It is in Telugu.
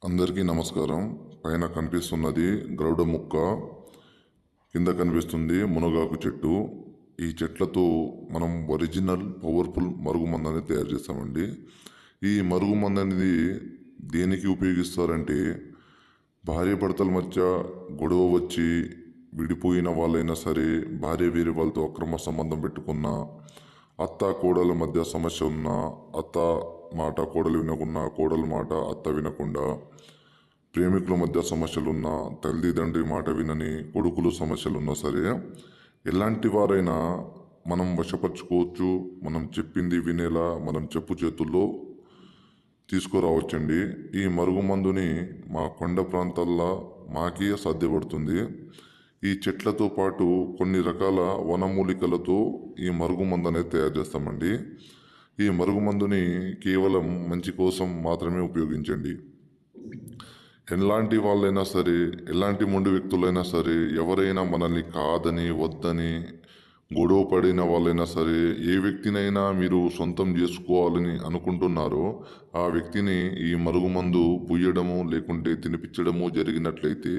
అందరికీ నమస్కారం. పైన కనిపిస్తున్నది గరుడ ముక్క, కింద కనిపిస్తుంది మునగాకు చెట్టు. ఈ చెట్లతో మనం ఒరిజినల్ పవర్ఫుల్ మరుగుమందని తయారు చేస్తామండి. ఈ మరుగుమందు అనేది దేనికి ఉపయోగిస్తారంటే, భార్యాభర్తల మధ్య గొడవ వచ్చి విడిపోయిన వాళ్ళైనా సరే, భార్య వేరే వాళ్ళతో అక్రమ సంబంధం పెట్టుకున్న, అత్త కోడల మధ్య సమస్య ఉన్నా, అత్త మాట కోడలు వినకున్నా, కోడల మాట అత్త వినకుండా, ప్రేమికుల మధ్య సమస్యలున్నా, తల్లిదండ్రి మాట వినని కొడుకులు సమస్యలున్నా సరే, ఎలాంటి వారైనా మనం వశపరచుకోవచ్చు. మనం చెప్పింది వినేలా మనం చెప్పు చేతుల్లో తీసుకురావచ్చండి. ఈ మరుగుమందుని మా కొండ ప్రాంతాల్లో మాకే సాధ్యపడుతుంది. ఈ చెట్లతో పాటు కొన్ని రకాల వనమూలికలతో ఈ మరుగుమందు అనేది తయారు చేస్తామండి. ఈ మరుగుమందుని కేవలం మంచి కోసం మాత్రమే ఉపయోగించండి. ఎలాంటి వాళ్ళైనా సరే, ఎలాంటి మొండి వ్యక్తులైనా సరే, ఎవరైనా మనల్ని కాదని వద్దని గొడవ పడిన వాళ్ళైనా సరే, ఏ వ్యక్తినైనా మీరు సొంతం చేసుకోవాలని అనుకుంటున్నారో ఆ వ్యక్తిని ఈ మరుగుమందు పుయ్యడము లేకుంటే తినిపించడము జరిగినట్లయితే